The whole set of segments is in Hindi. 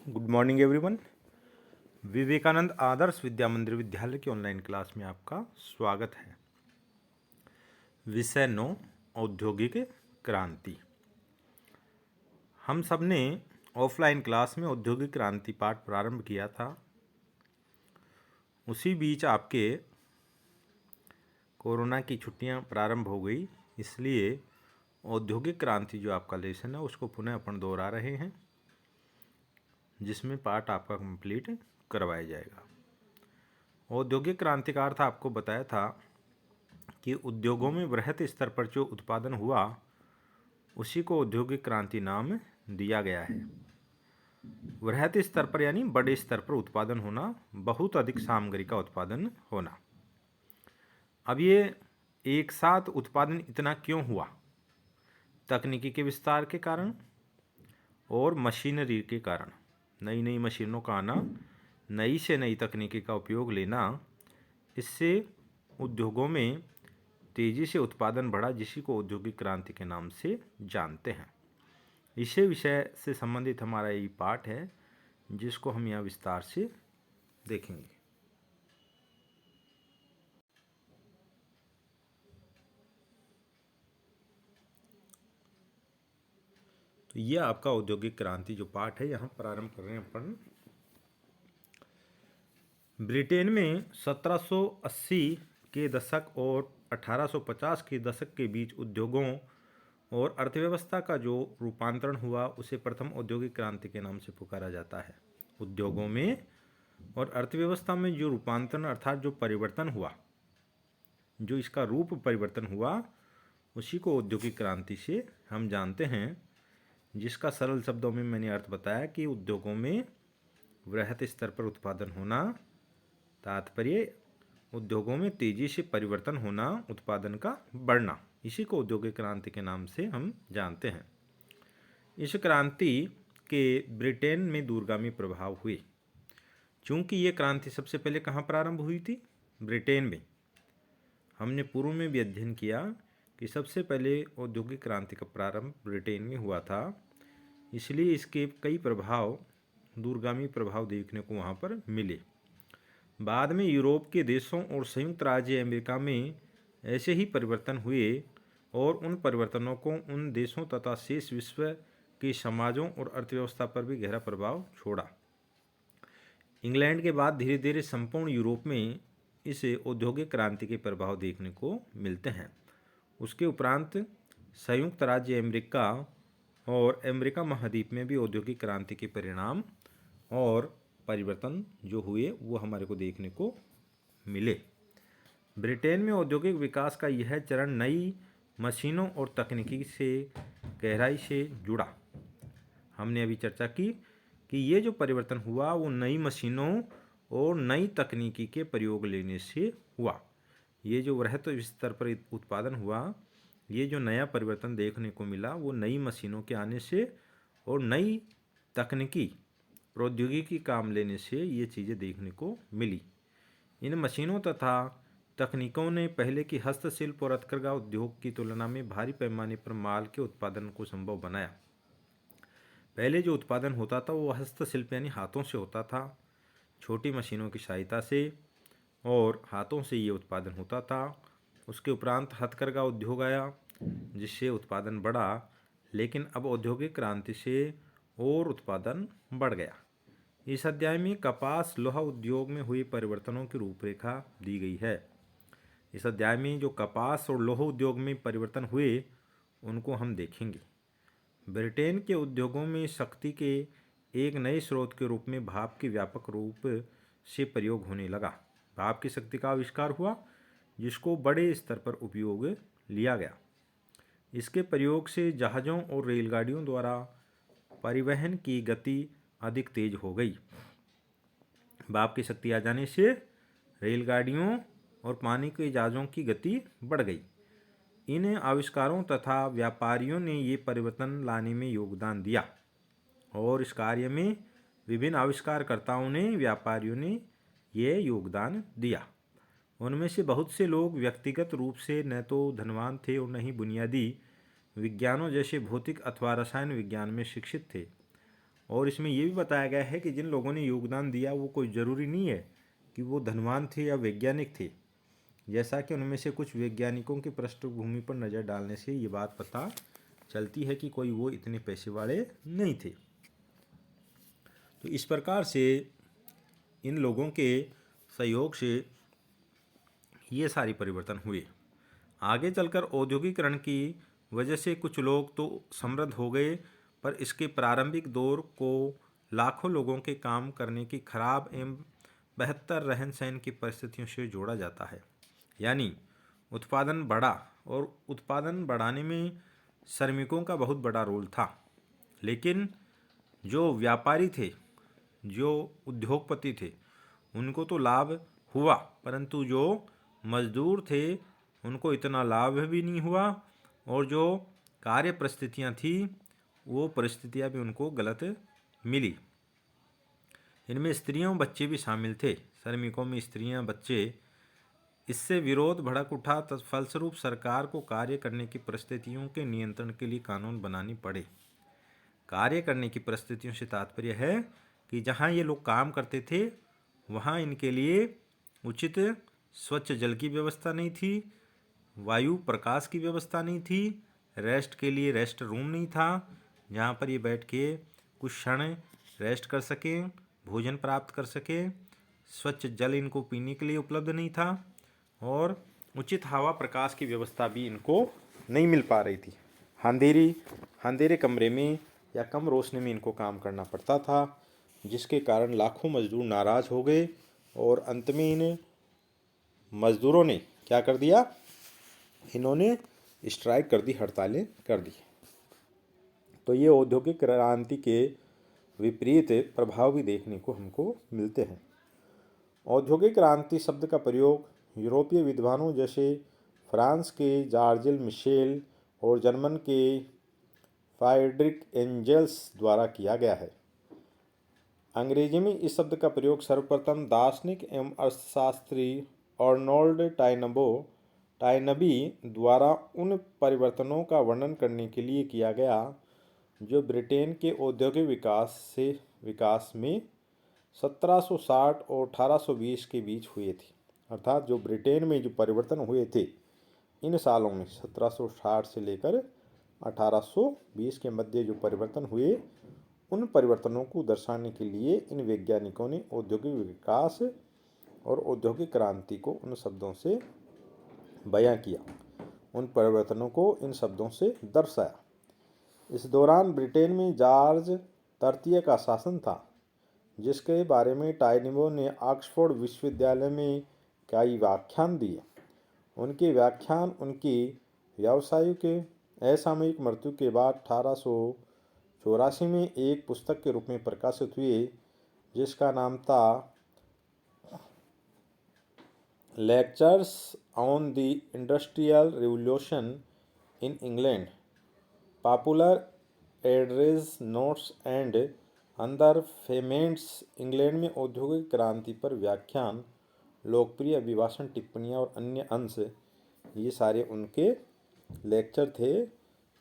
Good morning everyone. Vivekananda Adarsh Vidya Mandir Vidyalaya की ऑनलाइन क्लास में आपका स्वागत है। विषय 9 औद्योगिक क्रांति। हम सब ने ऑफलाइन क्लास में औद्योगिक क्रांति पाठ प्रारंभ किया था। उसी बीच आपके कोरोना की छुट्टियां प्रारंभ हो गई, इसलिए औद्योगिक क्रांति जो आपका लेसन है उसको पुनः अपन दोहरा रहे हैं, जिसमें पाठ आपका कंप्लीट करवाया जाएगा। औद्योगिक क्रांति का अर्थ आपको बताया था कि उद्योगों में वृहत स्तर पर जो उत्पादन हुआ उसी को औद्योगिक क्रांति नाम दिया गया है। वृहत स्तर पर यानी बड़े स्तर पर उत्पादन होना, बहुत अधिक सामग्री का उत्पादन होना। अब ये एक साथ उत्पादन इतना क्यों हुआ? तकनीकी के विस्तार के कारण और मशीनरी के कारण। नई नई मशीनों का आना, नई से नई तकनीकी का उपयोग लेना, इससे उद्योगों में तेज़ी से उत्पादन बढ़ा, जिसी को औद्योगिक क्रांति के नाम से जानते हैं। इसी विषय से संबंधित हमारा ये पाठ है, जिसको हम यहाँ विस्तार से देखेंगे। तो ये आपका औद्योगिक क्रांति जो पाठ है, यहाँ प्रारंभ कर रहे हैं अपन। ब्रिटेन में 1780 के दशक और 1850 के दशक के बीच उद्योगों और अर्थव्यवस्था का जो रूपांतरण हुआ उसे प्रथम औद्योगिक क्रांति के नाम से पुकारा जाता है। उद्योगों में और अर्थव्यवस्था में जो रूपांतरण अर्थात जो परिवर्तन हुआ, जो इसका रूप परिवर्तन हुआ, उसी को औद्योगिक क्रांति से हम जानते हैं, जिसका सरल शब्दों में मैंने अर्थ बताया कि उद्योगों में वृहत स्तर पर उत्पादन होना, तात्पर्य उद्योगों में तेजी से परिवर्तन होना, उत्पादन का बढ़ना, इसी को औद्योगिक क्रांति के नाम से हम जानते हैं। इस क्रांति के ब्रिटेन में दूरगामी प्रभाव हुए। चूंकि ये क्रांति सबसे पहले कहाँ प्रारंभ हुई थी? ब्रिटेन में। हमने पूर्व में भी अध्ययन किया कि सबसे पहले औद्योगिक क्रांति का प्रारंभ ब्रिटेन में हुआ था, इसलिए इसके कई प्रभाव, दूरगामी प्रभाव देखने को वहाँ पर मिले। बाद में यूरोप के देशों और संयुक्त राज्य अमेरिका में ऐसे ही परिवर्तन हुए और उन परिवर्तनों को उन देशों तथा शेष विश्व के समाजों और अर्थव्यवस्था पर भी गहरा प्रभाव छोड़ा। इंग्लैंड के बाद धीरे धीरे संपूर्ण यूरोप में इस औद्योगिक क्रांति के प्रभाव देखने को मिलते हैं। उसके उपरांत संयुक्त राज्य अमेरिका और अमेरिका महाद्वीप में भी औद्योगिक क्रांति के परिणाम और परिवर्तन जो हुए वो हमारे को देखने को मिले। ब्रिटेन में औद्योगिक विकास का यह चरण नई मशीनों और तकनीकी से गहराई से जुड़ा। हमने अभी चर्चा की कि ये जो परिवर्तन हुआ वो नई मशीनों और नई तकनीकी के प्रयोग लेने से हुआ। ये जो वृहत स्तर पर उत्पादन हुआ, ये जो नया परिवर्तन देखने को मिला, वो नई मशीनों के आने से और नई तकनीकी प्रौद्योगिकी काम लेने से ये चीज़ें देखने को मिली। इन मशीनों तथा तकनीकों ने पहले की हस्तशिल्प और हथकरघा उद्योग की तुलना में भारी पैमाने पर माल के उत्पादन को संभव बनाया। पहले जो उत्पादन होता था वो हस्तशिल्प यानी हाथों से होता था, छोटी मशीनों की सहायता से, और हाथों से ये उत्पादन होता था। उसके उपरांत हथकरघा उद्योग आया, जिससे उत्पादन बढ़ा, लेकिन अब औद्योगिक क्रांति से और उत्पादन बढ़ गया। इस अध्याय में कपास लोहा उद्योग में हुए परिवर्तनों की रूपरेखा दी गई है। इस अध्याय में जो कपास और लोहा उद्योग में परिवर्तन हुए उनको हम देखेंगे। ब्रिटेन के उद्योगों में शक्ति के एक नए स्रोत के रूप में भाप के व्यापक रूप से प्रयोग होने लगा। भाप की शक्ति का आविष्कार हुआ, जिसको बड़े स्तर पर उपयोग लिया गया। इसके प्रयोग से जहाज़ों और रेलगाड़ियों द्वारा परिवहन की गति अधिक तेज हो गई। भाप की शक्ति आ जाने से रेलगाड़ियों और पानी के जहाज़ों की गति बढ़ गई। इन आविष्कारों तथा व्यापारियों ने ये परिवर्तन लाने में योगदान दिया, और इस कार्य में विभिन्न आविष्कारकर्ताओं ने, व्यापारियों ने ये योगदान दिया। उनमें से बहुत से लोग व्यक्तिगत रूप से न तो धनवान थे और न ही बुनियादी विज्ञानों जैसे भौतिक अथवा रसायन विज्ञान में शिक्षित थे, और इसमें ये भी बताया गया है कि जिन लोगों ने योगदान दिया वो कोई ज़रूरी नहीं है कि वो धनवान थे या वैज्ञानिक थे, जैसा कि उनमें से कुछ वैज्ञानिकों की पृष्ठभूमि पर नज़र डालने से ये बात पता चलती है कि कोई वो इतने पैसे वाले नहीं थे। तो इस प्रकार से इन लोगों के सहयोग से ये सारी परिवर्तन हुए। आगे चलकर औद्योगिकरण की वजह से कुछ लोग तो समृद्ध हो गए, पर इसके प्रारंभिक दौर को लाखों लोगों के काम करने की खराब एवं बेहतर रहन सहन की परिस्थितियों से जोड़ा जाता है। यानी उत्पादन बढ़ा और उत्पादन बढ़ाने में श्रमिकों का बहुत बड़ा रोल था, लेकिन जो व्यापारी थे, जो उद्योगपति थे, उनको तो लाभ हुआ, परंतु जो मजदूर थे उनको इतना लाभ भी नहीं हुआ, और जो कार्य परिस्थितियाँ थी वो परिस्थितियाँ भी उनको गलत मिली। इनमें स्त्रियों बच्चे भी शामिल थे। श्रमिकों में स्त्रियां बच्चे, इससे विरोध भड़क उठा। फलस्वरूप सरकार को कार्य करने की परिस्थितियों के नियंत्रण के लिए कानून बनाने पड़े। कार्य करने की परिस्थितियों से तात्पर्य है कि जहां ये लोग काम करते थे वहां इनके लिए उचित स्वच्छ जल की व्यवस्था नहीं थी, वायु प्रकाश की व्यवस्था नहीं थी, रेस्ट के लिए रेस्ट रूम नहीं था जहाँ पर ये बैठ के कुछ क्षण रेस्ट कर सकें, भोजन प्राप्त कर सकें, स्वच्छ जल इनको पीने के लिए उपलब्ध नहीं था, और उचित हवा प्रकाश की व्यवस्था भी इनको नहीं मिल पा रही थी। अंधेरे कमरे में या कम रोशनी में इनको काम करना पड़ता था, जिसके कारण लाखों मजदूर नाराज हो गए और अंत में इन मजदूरों ने क्या कर दिया, इन्होंने स्ट्राइक कर दी, हड़तालें कर दी। तो ये औद्योगिक क्रांति के विपरीत प्रभाव भी देखने को हमको मिलते हैं। औद्योगिक क्रांति शब्द का प्रयोग यूरोपीय विद्वानों जैसे फ्रांस के जॉर्ज मिशेल और जर्मन के फ्राइड्रिक एंजेल्स द्वारा किया गया है। अंग्रेजी में इस शब्द का प्रयोग सर्वप्रथम दार्शनिक एवं अर्थशास्त्री अर्नोल्ड टाइनबी द्वारा उन परिवर्तनों का वर्णन करने के लिए किया गया जो ब्रिटेन के औद्योगिक विकास में 1760 और 1820 के बीच हुए थे। अर्थात जो ब्रिटेन में जो परिवर्तन हुए थे इन सालों में 1760 से लेकर 1820 के मध्य जो परिवर्तन हुए, उन परिवर्तनों को दर्शाने के लिए इन वैज्ञानिकों ने औद्योगिक विकास और औद्योगिक क्रांति को उन शब्दों से बयां किया, उन परिवर्तनों को इन शब्दों से दर्शाया। इस दौरान ब्रिटेन में जॉर्ज तृतीय का शासन था, जिसके बारे में टाइनिबो ने ऑक्सफोर्ड विश्वविद्यालय में कई व्याख्यान दिए। उनके व्याख्यान उनकी व्यावसायिक असामयिक मृत्यु के बाद 1884 में एक पुस्तक के रूप में प्रकाशित हुए, जिसका नाम था lectures on the industrial revolution in England, popular address notes and अंदर फेमेंट्स। इंग्लैंड में औद्योगिक क्रांति पर व्याख्यान, लोकप्रिय अभिभाषण, टिप्पणियाँ और अन्य अंश, ये सारे उनके लेक्चर थे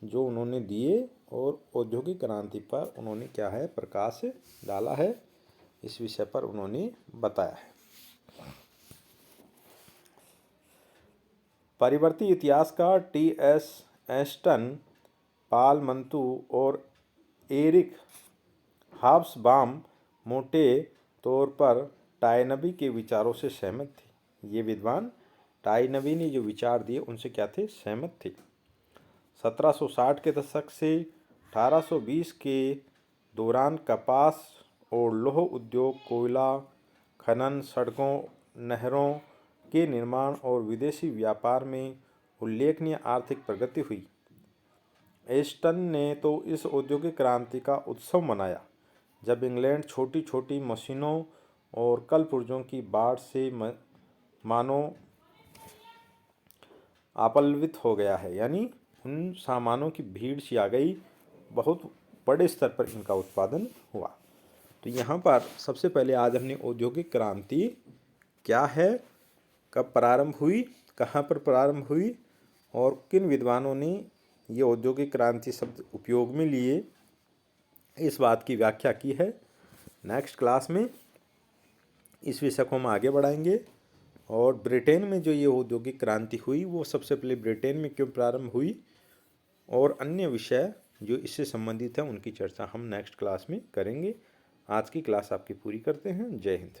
जो उन्होंने दिए और औद्योगिक क्रांति पर उन्होंने क्या है, प्रकाश डाला है, इस विषय पर उन्होंने बताया है। परिवर्ती इतिहासकार टी.एस. एस्टन, पाल मंतू और एरिक हॉब्सबॉम मोटे तौर पर टाइनबी के विचारों से सहमत थे। ये विद्वान टाइनबी ने जो विचार दिए उनसे क्या थे, सहमत थे। 1760 के दशक से 1820 के दौरान कपास और लौह उद्योग, कोयला खनन, सड़कों, नहरों के निर्माण और विदेशी व्यापार में उल्लेखनीय आर्थिक प्रगति हुई। एस्टन ने तो इस औद्योगिक क्रांति का उत्सव मनाया जब इंग्लैंड छोटी छोटी मशीनों और कल पुर्जों की बाढ़ से मानो अपलवित हो गया है, यानी उन सामानों की भीड़ सी आ गई, बहुत बड़े स्तर पर इनका उत्पादन हुआ। तो यहाँ पर सबसे पहले आज हमने औद्योगिक क्रांति क्या है, कब प्रारंभ हुई, कहाँ पर प्रारंभ हुई और किन विद्वानों ने ये औद्योगिक क्रांति शब्द उपयोग में लिए, इस बात की व्याख्या की है। नेक्स्ट क्लास में इस विषय को हम आगे बढ़ाएंगे और ब्रिटेन में जो ये औद्योगिक क्रांति हुई वो सबसे पहले ब्रिटेन में क्यों प्रारंभ हुई और अन्य विषय जो इससे संबंधित हैं उनकी चर्चा हम नेक्स्ट क्लास में करेंगे। आज की क्लास आपकी पूरी करते हैं। जय हिंद।